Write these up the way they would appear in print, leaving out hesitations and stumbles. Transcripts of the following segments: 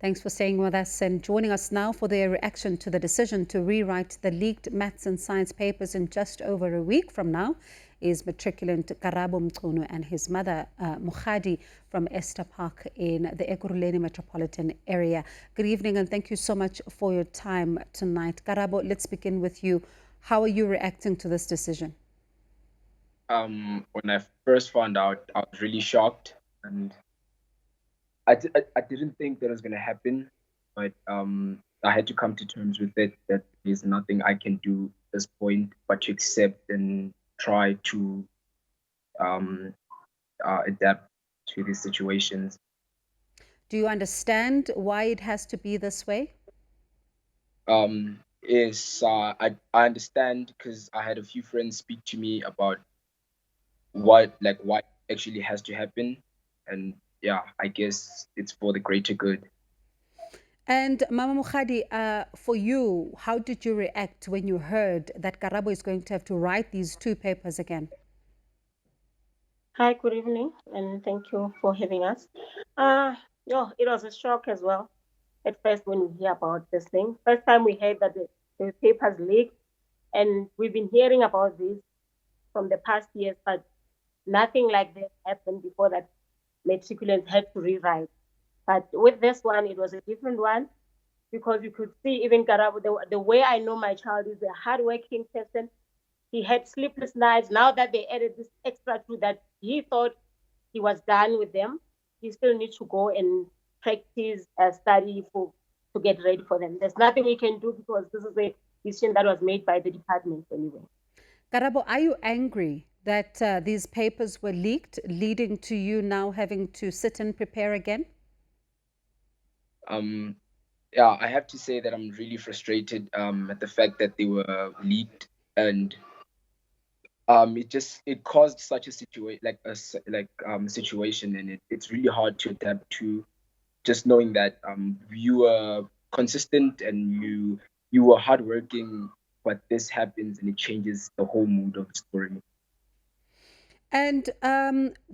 Thanks for staying with us and joining us now for their reaction to the decision to rewrite the leaked maths and science papers in just over a week from now is matriculant Karabo Mchunu and his mother, Mokgadi, from Esther Park in the Ekurhuleni metropolitan area. Good evening and thank you so much for your time tonight. Karabo, let's begin with you. How are you reacting to this decision? When I first found out, I was really shocked, and I didn't think that was going to happen, but I had to come to terms with it that there's nothing I can do at this point but to accept and try to um, adapt to these situations. Do you understand why it has to be this way? I understand because I had a few friends speak to me about what actually has to happen, and yeah, I guess it's for the greater good. And Mama Mokgadi, for you, how did you react when you heard that Karabo is going to have to write these two papers again? Hi, good evening, and thank you for having us. It was a shock as well at first when we hear about this thing. First time we heard that the papers leaked, and we've been hearing about this from the past years, but nothing like this happened before that matriculants had to rewrite. But with this one, it was a different one because you could see even Karabo, the way I know my child is a hardworking person. He had sleepless nights. Now that they added this extra to that, he thought he was done with them. He still needs to go and practice study to get ready for them. There's nothing we can do because this is a decision that was made by the department anyway. Karabo, are you angry that these papers were leaked, leading to you now having to sit and prepare again? Um, yeah, I have to say that I'm really frustrated at the fact that they were leaked, and it caused such a situation situation, and it's really hard to adapt to, just knowing that you were consistent and you were hardworking, but this happens and it changes the whole mood of the story. And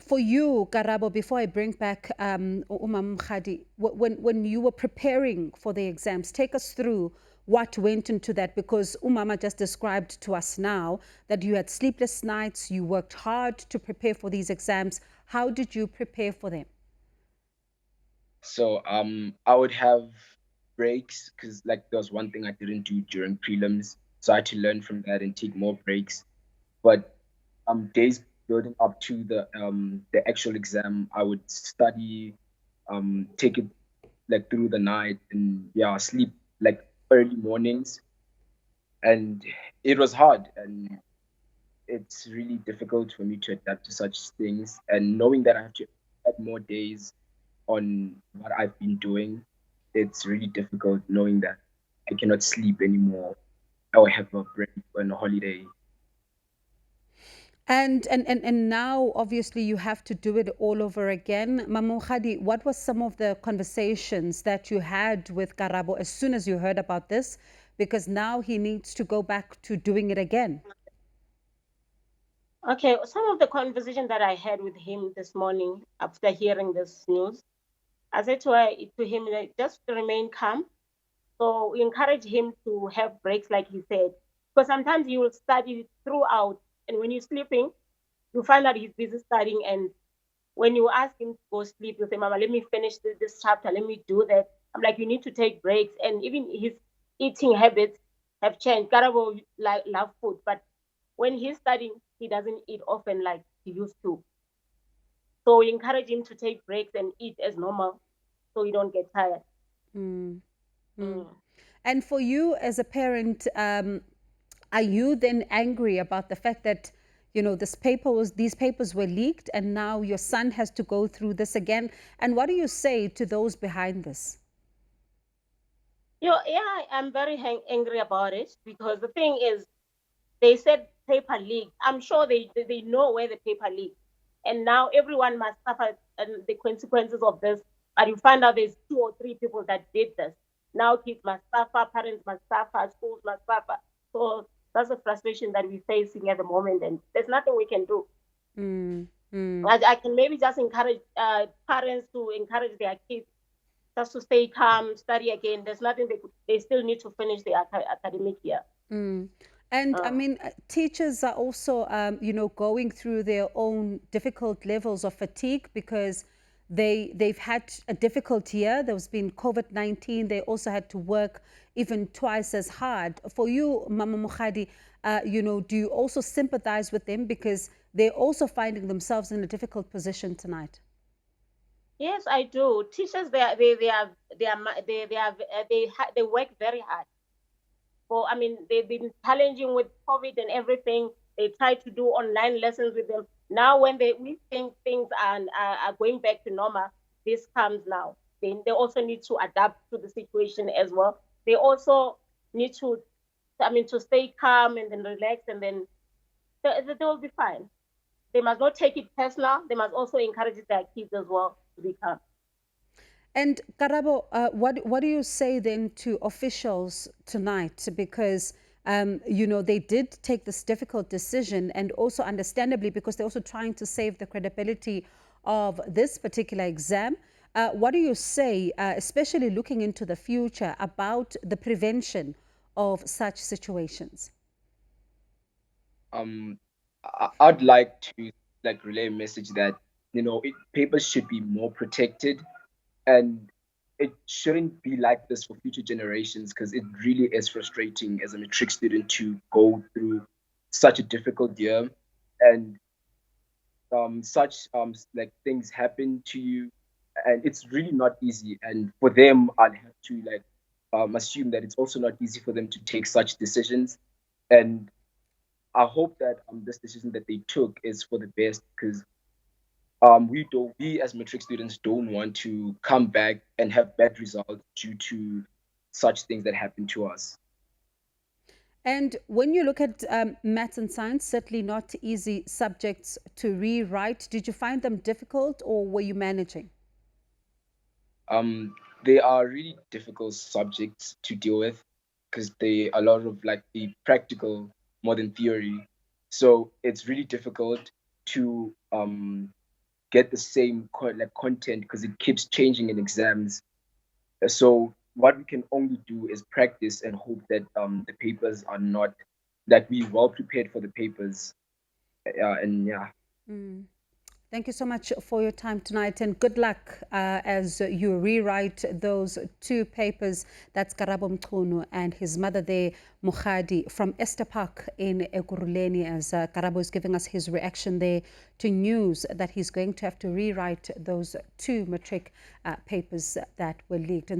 for you, Karabo, before I bring back Mokgadi, when you were preparing for the exams, take us through what went into that, because Umama just described to us now that you had sleepless nights, you worked hard to prepare for these exams. How did you prepare for them? So I would have breaks because like there was one thing I didn't do during prelims, so I had to learn from that and take more breaks. But days building up to the actual exam, I would study, take it like through the night, and yeah, sleep like early mornings, and it was hard, and it's really difficult for me to adapt to such things, and knowing that I have to add more days on what I've been doing, it's really difficult knowing that I cannot sleep anymore or have a break on a holiday. And now, obviously, you have to do it all over again. Mama Mokgadi, what was some of the conversations that you had with Karabo as soon as you heard about this? Because now he needs to go back to doing it again. Okay, some of the conversation that I had with him this morning after hearing this news, I said to him, like, just remain calm. So we encourage him to have breaks, like he said, because sometimes you will study throughout, and when you're sleeping, you find out he's busy studying, and when you ask him to go sleep, you say, Mama, let me finish this chapter, let me do that. I'm like, you need to take breaks. And even his eating habits have changed. Karabo like love food, but when he's studying, he doesn't eat often like he used to. So we encourage him to take breaks and eat as normal so he don't get tired. Mm. Mm. Mm. And for you as a parent, are you then angry about the fact that these papers were leaked and now your son has to go through this again? And what do you say to those behind this? Yeah, I'm very angry about it because the thing is, they said paper leaked. I'm sure they know where the paper leaked. And now everyone must suffer the consequences of this. But you find out there's 2 or 3 people that did this. Now kids must suffer, parents must suffer, schools must suffer. So that's the frustration that we're facing at the moment. And there's nothing we can do. Mm, mm, I can maybe just encourage parents to encourage their kids just to stay calm, study again. There's nothing they still need to finish the academic year. And I mean, teachers are also, going through their own difficult levels of fatigue because they've had a difficult year. There's been COVID-19. They also had to work even twice as hard. For you, Mama Mokgadi, do you also sympathize with them because they're also finding themselves in a difficult position tonight? Yes, I do. Teachers, they work very hard. I mean, they've been challenging with COVID and everything. They try to do online lessons with them. Now, when we think things are going back to normal, this comes now. They also need to adapt to the situation as well. They also need to, to stay calm and then relax, and then they will be fine. They must not take it personal. They must also encourage their kids as well to be calm. And Karabo, what do you say then to officials tonight? Because they did take this difficult decision, and also understandably because they're also trying to save the credibility of this particular exam. What do you say, especially looking into the future, about the prevention of such situations? I'd like to relay a message that papers should be more protected, and it shouldn't be like this for future generations, because it really is frustrating as a matric student to go through such a difficult year, and such things happen to you, and it's really not easy. And for them, I'd have to assume that it's also not easy for them to take such decisions. And I hope that this decision that they took is for the best, because we as matric students don't want to come back and have bad results due to such things that happen to us. And when you look at maths and science, certainly not easy subjects to rewrite. Did you find them difficult, or were you managing? They are really difficult subjects to deal with, because they a lot of the practical more than theory. So it's really difficult to get the same content, because it keeps changing in exams. So what we can only do is practice and hope that the papers are not that we well prepared for the papers. And yeah. Thank you so much for your time tonight, and good luck as you rewrite those two papers. That's Karabo Mchunu and his mother there, Mokgadi, from Esther Park in Ekurhuleni, as Karabo is giving us his reaction there to news that he's going to have to rewrite those two matric papers that were leaked. And